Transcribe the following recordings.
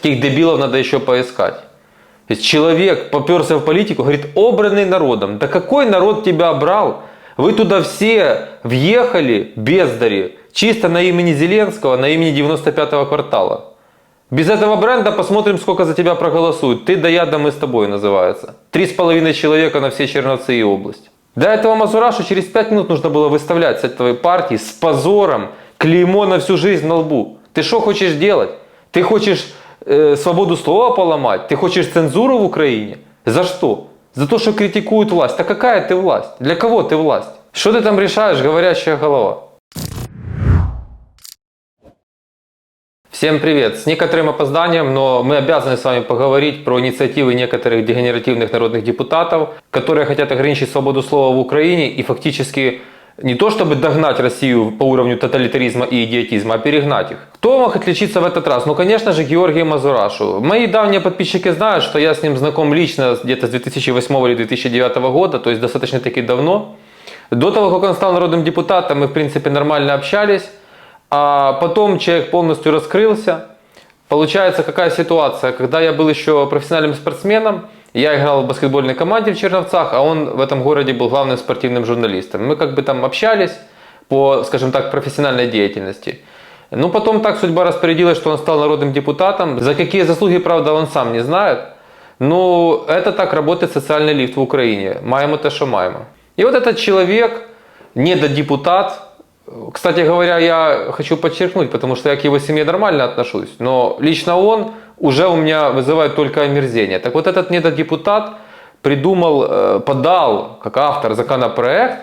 Таких дебилов надо еще поискать. То есть человек поперся в политику, говорит, обранный народом. Да какой народ тебя брал? Вы туда все въехали, бездари, чисто на имени Зеленского, на имени 95-го квартала. Без этого бренда посмотрим, сколько за тебя проголосуют. Ты да я, да мы с тобой называется. 3,5 человека на все Черновцы и область. До этого Мазурашу через 5 минут нужно было выставлять с этой партии с позором, клеймо на всю жизнь на лбу. Ты что хочешь делать? Ты хочешь свободу слова поломать? Ты хочешь цензуру в Украине? За что? За то, что критикуют власть. А какая ты власть? Для кого ты власть? Что ты там решаешь, говорящая голова? Всем привет! С некоторым опозданием, но мы обязаны с вами поговорить про инициативы некоторых дегенеративных народных депутатов, которые хотят ограничить свободу слова в Украине и фактически не то чтобы догнать Россию по уровню тоталитаризма и идиотизма, а перегнать их. Кто мог отличиться в этот раз? Ну, конечно же, Георгий Мазурашу. Мои давние подписчики знают, что я с ним знаком лично где-то с 2008 или 2009 года, то есть достаточно-таки давно. До того, как он стал народным депутатом, мы, в принципе, нормально общались. А потом человек полностью раскрылся. Получается, какая ситуация? Когда я был еще профессиональным спортсменом, я играл в баскетбольной команде в Черновцах, а он в этом городе был главным спортивным журналистом. Мы как бы там общались по, скажем так, профессиональной деятельности. Ну, потом так судьба распорядилась, что он стал народным депутатом. За какие заслуги, правда, он сам не знает. Но это так работает социальный лифт в Украине. Маємо те, що маємо. И вот этот человек, недодепутат. Кстати говоря, я хочу подчеркнуть, потому что я к его семье нормально отношусь, но лично он уже у меня вызывает только омерзение. Так вот, этот недодепутат придумал, подал как автор законопроект,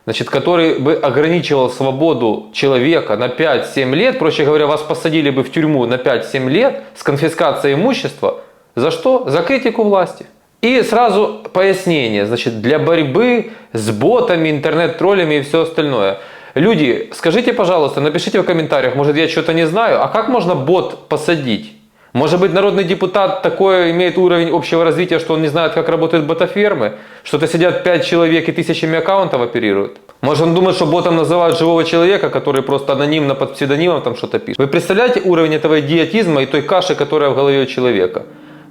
значит, который бы ограничивал свободу человека на 5-7 лет, проще говоря, вас посадили бы в тюрьму на 5-7 лет с конфискацией имущества. За что? За критику власти. И сразу пояснение, значит, для борьбы с ботами, интернет-троллями и все остальное. Люди, скажите, пожалуйста, напишите в комментариях, может я что-то не знаю, а как можно бот посадить? Может быть, народный депутат такой имеет уровень общего развития, что он не знает, как работают ботофермы? Что-то сидят 5 человек и тысячами аккаунтов оперируют? Может, он думает, что ботом называют живого человека, который просто анонимно под псевдонимом там что-то пишет? Вы представляете уровень этого идиотизма и той каши, которая в голове у человека?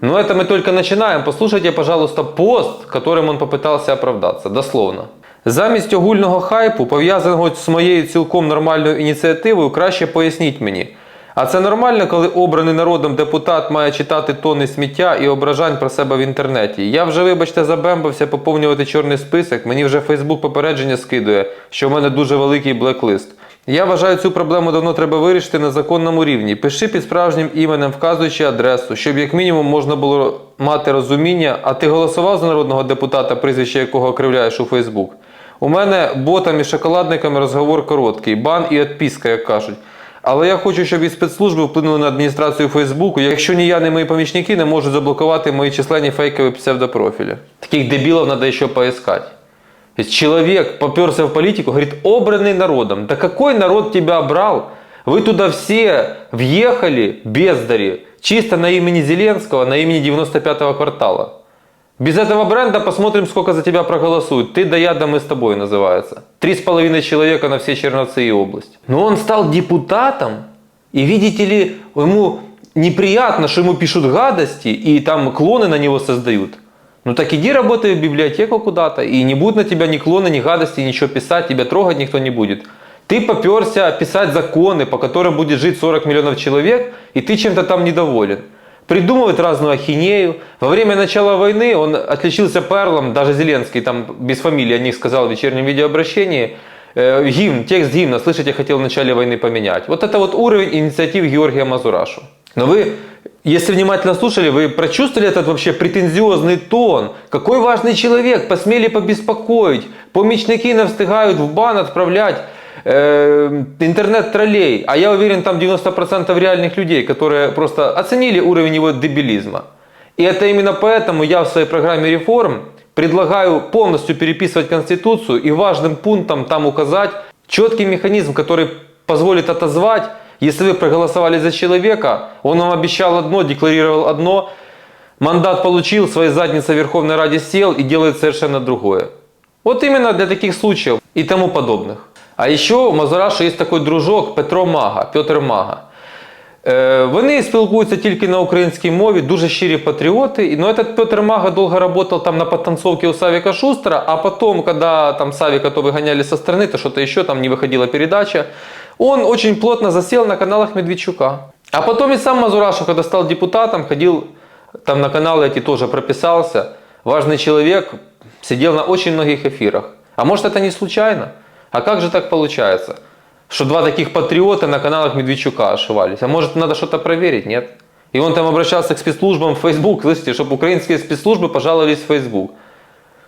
Но это мы только начинаем. Послушайте, пожалуйста, пост, которым он попытался оправдаться. Дословно. Замість огульного хайпу, пов'язаного з моєю цілком нормальною ініціативою, краще поясніть мені. А це нормально, коли обраний народом депутат має читати тонни сміття і ображань про себе в інтернеті? Я вже, вибачте, забембався поповнювати чорний список, мені вже Facebook попередження скидує, що в мене дуже великий блеклист. Я вважаю, цю проблему давно треба вирішити на законному рівні. Пиши під справжнім іменем, вказуючи адресу, щоб як мінімум можна було мати розуміння, а ти голосував за народного депутата, прізвище якого окривляєш у Facebook? У мене ботами і шоколадниками розговор короткий, бан і відписка, як кажуть. Але я хочу, щоб і спецслужби вплинули на адміністрацію Фейсбуку, якщо ні я, ні мої помічники не можуть заблокувати мої численні фейкові псевдопрофілі. Таких дебилов надо еще поискать. То есть человек поперся в политику, говорит, обранный народом. Да какой народ тебя брал? Вы туда все въехали, бездари, чисто на имени Зеленского, на имени 95-го квартала. Без этого бренда посмотрим, сколько за тебя проголосуют. Ты да я, да мы с тобой называется. 3,5 человека на все Черновцы и область. Но он стал депутатом, и видите ли, ему неприятно, что ему пишут гадости, и там клоны на него создают. Ну так иди работай в библиотеку куда-то, и не будет на тебя ни клоны, ни гадости, ничего писать, тебя трогать никто не будет. Ты поперся писать законы, по которым будет жить 40 миллионов человек, и ты чем-то там недоволен. Придумывает разную ахинею. Во время начала войны он отличился перлом, даже Зеленский, там без фамилии о них сказал в вечернем видеообращении, гимн, текст гимна, слышите, хотел в начале войны поменять. Вот это вот уровень инициатив Георгия Мазурашу. Но вы, если внимательно слушали, вы прочувствовали этот вообще претензиозный тон. Какой важный человек, посмели побеспокоить, помічники не встигают в бан отправлять интернет-троллей, а я уверен, там 90% реальных людей, которые просто оценили уровень его дебилизма. И это именно поэтому я в своей программе реформ предлагаю полностью переписывать Конституцию и важным пунктом там указать четкий механизм, который позволит отозвать, если вы проголосовали за человека, он вам обещал одно, декларировал одно, мандат получил, своей задницей в Верховной Раде сел и делает совершенно другое. Вот именно для таких случаев и тому подобных. А еще у Мазурашу есть такой дружок Петр Мага. Вони спілкуються тільки на українській мові, дуже щирі патріоти. Но этот Петр Мага долго работал там на подтанцовке у Савика Шустера, а потом, когда там Савика то выгоняли со стороны, то что-то еще, там не выходила передача, он очень плотно засел на каналах Медведчука. А потом и сам Мазурашев, когда стал депутатом, ходил там на каналы эти тоже прописался. Важный человек, сидел на очень многих эфирах. А может это не случайно? А как же так получается? Что два таких патриота на каналах Медведчука ошивались. А может надо что-то проверить, нет? И он там обращался к спецслужбам в Facebook, слышите, чтобы украинские спецслужбы пожаловались в Facebook.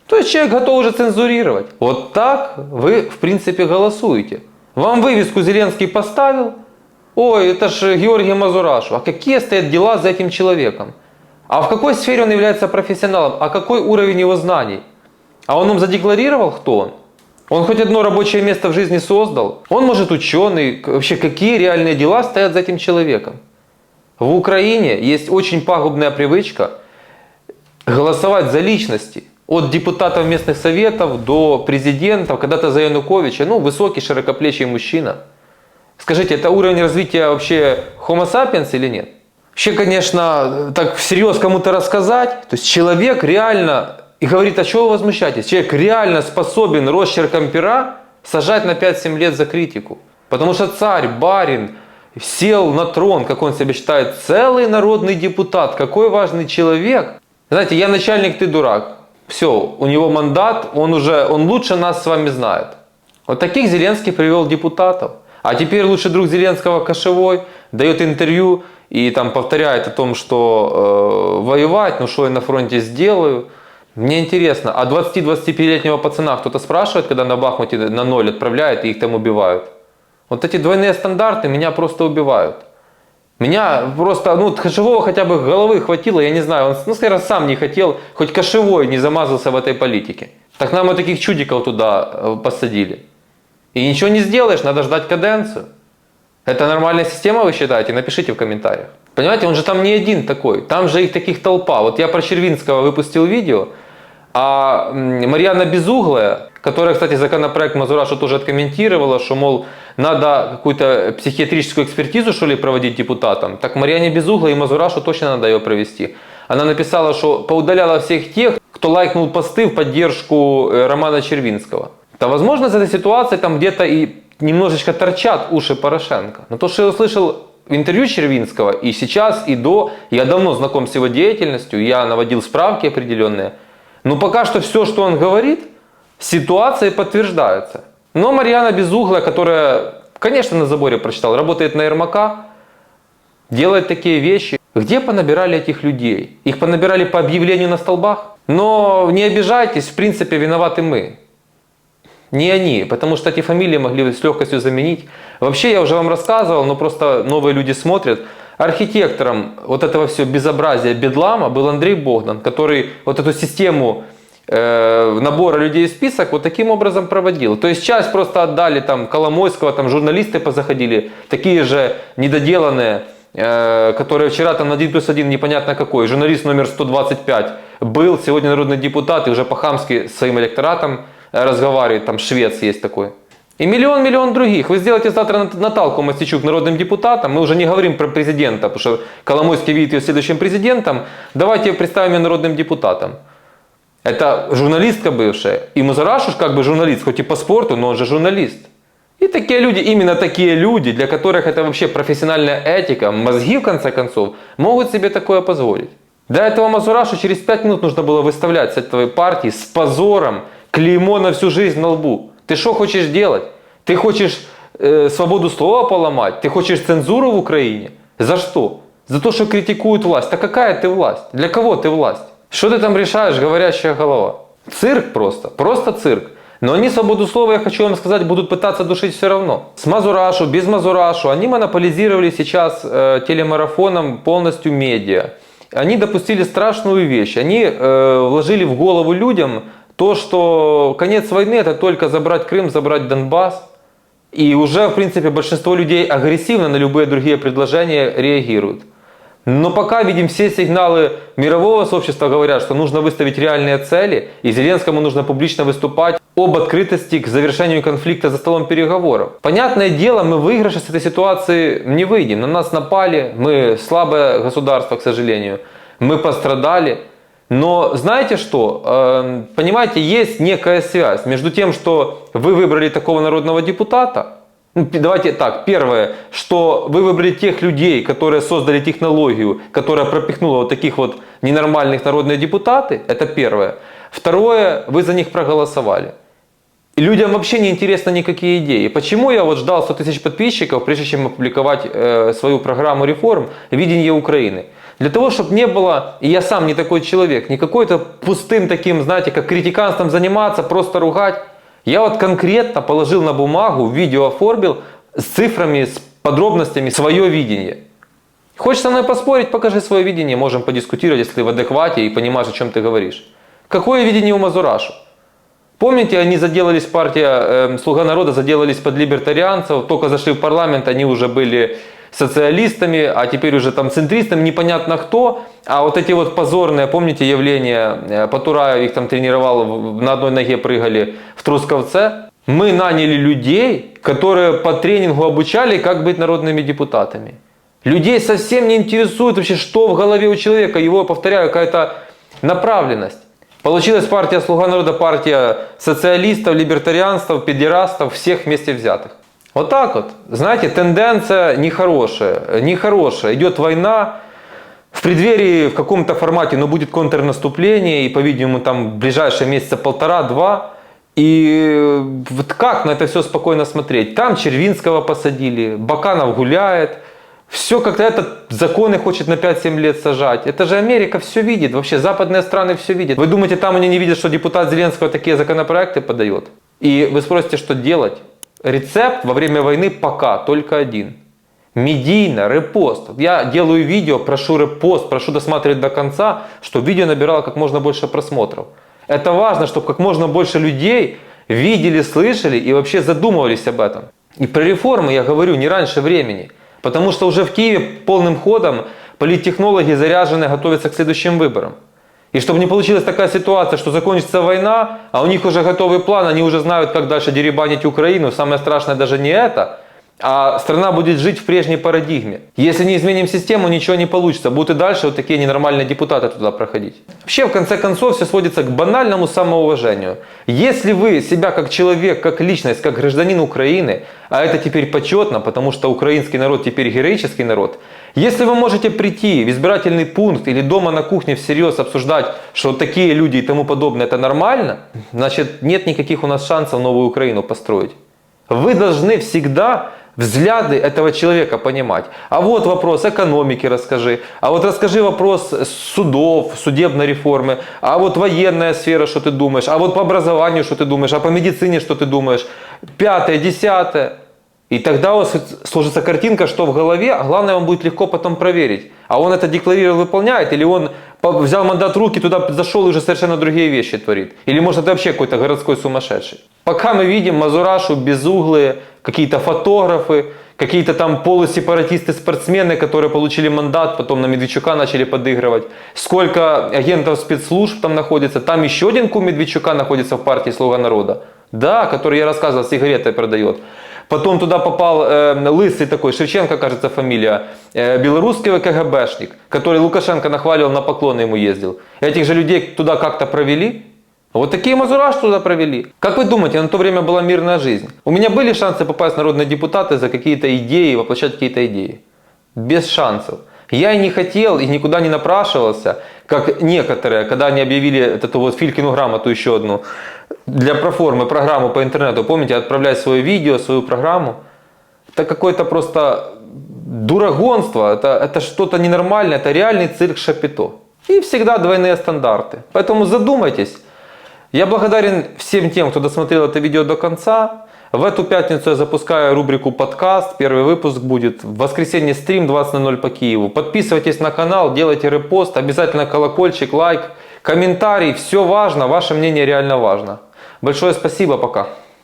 То есть человек готов уже цензурировать. Вот так вы в принципе голосуете. Вам вывеску Зеленский поставил. Ой, это же Георгий Мазурашев. А какие стоят дела за этим человеком? А в какой сфере он является профессионалом? А какой уровень его знаний? А он нам задекларировал, кто он? Он хоть одно рабочее место в жизни создал? Он, может, ученый? Вообще, какие реальные дела стоят за этим человеком? В Украине есть очень пагубная привычка голосовать за личности. От депутатов местных советов до президентов, когда-то за Януковича. Ну, высокий, широкоплечий мужчина. Скажите, это уровень развития вообще Homo sapiens или нет? Вообще, конечно, так всерьез кому-то рассказать. То есть человек реально... И говорит, а чего вы возмущаетесь? Человек реально способен росчерком пера сажать на 5-7 лет за критику. Потому что царь, барин, сел на трон, как он себя считает, целый народный депутат. Какой важный человек. Знаете, я начальник, ты дурак. Все, у него мандат, он лучше нас с вами знает. Вот таких Зеленский привел депутатов. А теперь лучший друг Зеленского Кошевой дает интервью и там повторяет о том, что воевать, ну что я на фронте сделаю. Мне интересно, а 20-25-летнего пацана кто-то спрашивает, когда на Бахмуте на ноль отправляют и их там убивают? Вот эти двойные стандарты меня просто убивают. Меня просто, ну, Кошевого хотя бы головы хватило, я не знаю, он, ну, скорее, сам не хотел, хоть Кошевой не замазался в этой политике. Так нам и таких чудиков туда посадили. И ничего не сделаешь, надо ждать каденцию. Это нормальная система, вы считаете? Напишите в комментариях. Понимаете, он же там не один такой, там же их таких толпа. Вот я про Червинского выпустил видео, а Марьяна Безуглая, которая, кстати, законопроект Мазурашу тоже откомментировала, что, мол, надо какую-то психиатрическую экспертизу, что ли, проводить депутатам. Так Марьяне Безуглой и Мазурашу точно надо ее провести. Она написала, что поудаляла всех тех, кто лайкнул посты в поддержку Романа Червинского. Да, возможно, из этой ситуации там где-то и немножечко торчат уши Порошенко. Но то, что я услышал в интервью Червинского и сейчас, и до, я давно знаком с его деятельностью, я наводил справки определенные. Но пока что все, что он говорит, ситуации подтверждаются. Но Марьяна Безуглая, которая, конечно, на заборе прочитал, работает на Ермака, делает такие вещи. Где понабирали этих людей? Их понабирали по объявлению на столбах? Но не обижайтесь, в принципе, виноваты мы. Не они, потому что эти фамилии могли с легкостью заменить. Вообще, я уже вам рассказывал, но просто новые люди смотрят. Архитектором вот этого все безобразия, бедлама был Андрей Богдан, который вот эту систему набора людей в список вот таким образом проводил. То есть часть просто отдали там Коломойского, там журналисты позаходили, такие же недоделанные, которые вчера там на 1+1 непонятно какой, журналист номер 125 был, сегодня народный депутат и уже по-хамски с своим электоратом разговаривает, там швец есть такой. И миллион других. Вы сделаете завтра Наталку Мостичук народным депутатом, мы уже не говорим про президента, потому что Коломойский видит ее следующим президентом, давайте представим ее народным депутатом. Это журналистка бывшая, и Мазурашев как бы журналист, хоть и по спорту, но он же журналист. И такие люди, именно такие люди, для которых это вообще профессиональная этика, мозги в конце концов, могут себе такое позволить. Для этого Мазурашу через 5 минут нужно было выставлять с этой партии с позором, клеймо на всю жизнь на лбу. Ты что хочешь делать? Ты хочешь свободу слова поломать? Ты хочешь цензуру в Украине? За что? За то, что критикуют власть. А какая ты власть? Для кого ты власть? Что ты там решаешь, говорящая голова? Цирк просто. Просто цирк. Но они свободу слова, я хочу вам сказать, будут пытаться душить все равно. С Мазурашу, без Мазурашу. Они монополизировали сейчас телемарафоном полностью медиа. Они допустили страшную вещь. Они вложили в голову людям то, что конец войны это только забрать Крым, забрать Донбасс. И уже, в принципе, большинство людей агрессивно на любые другие предложения реагируют. Но пока видим все сигналы мирового сообщества говорят, что нужно выставить реальные цели, и Зеленскому нужно публично выступать об открытости к завершению конфликта за столом переговоров. Понятное дело, мы в выигрыше с этой ситуации не выйдем. На нас напали, мы слабое государство, к сожалению. Мы пострадали. Но знаете что? Понимаете, есть некая связь между тем, что вы выбрали такого народного депутата. Давайте так, первое, что вы выбрали тех людей, которые создали технологию, которая пропихнула вот таких вот ненормальных народных депутаты, это первое. Второе, вы за них проголосовали. И людям вообще не интересны никакие идеи. Почему я вот ждал 100 тысяч подписчиков, прежде чем опубликовать свою программу реформ «Видение Украины»? Для того, чтобы не было, и я сам не такой человек, не какой-то пустым таким, знаете, как критиканством заниматься, просто ругать. Я вот конкретно положил на бумагу, видео оформил с цифрами, с подробностями свое видение. Хочешь со мной поспорить, покажи свое видение, можем подискутировать, если ты в адеквате и понимаешь, о чем ты говоришь. Какое видение у Мазурашу? Помните, они заделались, партия «Слуга народа» заделались под либертарианцев, только зашли в парламент, они уже были социалистами, а теперь уже там центристами, непонятно кто. А вот эти вот позорные, помните явление, Потураев их там тренировал, на одной ноге прыгали в Трусковце. Мы наняли людей, которые по тренингу обучали, как быть народными депутатами. Людей совсем не интересует вообще, что в голове у человека, его, повторяю, какая-то направленность. Получилась партия «Слуга народа», партия социалистов, либертарианцев, педерастов, всех вместе взятых. Вот так вот. Знаете, тенденция нехорошая. Нехорошая. Идет война. В преддверии в каком-то формате, но будет контрнаступление. И, по-видимому, там в ближайшие месяца полтора-два. И вот как на это все спокойно смотреть? Там Червинского посадили. Баканов гуляет. Все как-то этот законы хочет на 5-7 лет сажать. Это же Америка все видит. Вообще западные страны все видят. Вы думаете, там они не видят, что депутат Зеленского такие законопроекты подает? И вы спросите, что делать? Рецепт во время войны пока только один. Медийно, репост. Я делаю видео, прошу репост, прошу досматривать до конца, чтобы видео набирало как можно больше просмотров. Это важно, чтобы как можно больше людей видели, слышали и вообще задумывались об этом. И про реформы я говорю не раньше времени. Потому что уже в Киеве полным ходом политтехнологи заряжены, готовятся к следующим выборам. И чтобы не получилась такая ситуация, что закончится война, а у них уже готовый план, они уже знают, как дальше деребанить Украину. Самое страшное даже не это, а страна будет жить в прежней парадигме. Если не изменим систему, ничего не получится. Будут и дальше вот такие ненормальные депутаты туда проходить. Вообще, в конце концов, все сводится к банальному самоуважению. Если вы себя как человек, как личность, как гражданин Украины, а это теперь почетно, потому что украинский народ теперь героический народ, если вы можете прийти в избирательный пункт или дома на кухне всерьез обсуждать, что такие люди и тому подобное это нормально, значит нет никаких у нас шансов новую Украину построить. Вы должны всегда взгляды этого человека понимать. А вот вопрос экономики расскажи, а вот расскажи вопрос судов, судебной реформы, а вот военная сфера, что ты думаешь, а вот по образованию, что ты думаешь, а по медицине, что ты думаешь, 5-е, 10-е. И тогда у вас сложится картинка, что в голове, а главное, вам будет легко потом проверить. А он это декларировал, выполняет, или он взял мандат в руки, туда зашел и уже совершенно другие вещи творит. Или может это вообще какой-то городской сумасшедший. Пока мы видим Мазурашу безуглые, какие-то фотографы, какие-то там полусепаратисты-спортсмены, которые получили мандат, потом на Медведчука начали подыгрывать. Сколько агентов спецслужб там находится. Там еще один кум Медведчука находится в партии «Слуга народа». Да, который, я рассказывал, сигареты продает. Потом туда попал лысый такой, Шевченко, кажется, фамилия, белорусский КГБшник, который Лукашенко нахваливал, на поклоны ему ездил. Этих же людей туда как-то провели. Вот такие Мазураш туда провели. Как вы думаете, на то время была мирная жизнь? У меня были шансы попасть в народные депутаты за какие-то идеи, воплощать какие-то идеи? Без шансов. Я и не хотел, и никуда не напрашивался, как некоторые, когда они объявили эту вот Филькину грамоту еще одну, для проформы программу по интернету, помните, отправлять свое видео, свою программу. Это какое-то просто дурогонство, это что-то ненормальное, это реальный цирк Шапито. И всегда двойные стандарты. Поэтому задумайтесь. Я благодарен всем тем, кто досмотрел это видео до конца. В эту пятницу я запускаю рубрику «Подкаст». Первый выпуск будет. В воскресенье стрим 20:00 по Киеву. Подписывайтесь на канал, делайте репост. Обязательно колокольчик, лайк, комментарий. Все важно, ваше мнение реально важно. Большое спасибо, пока.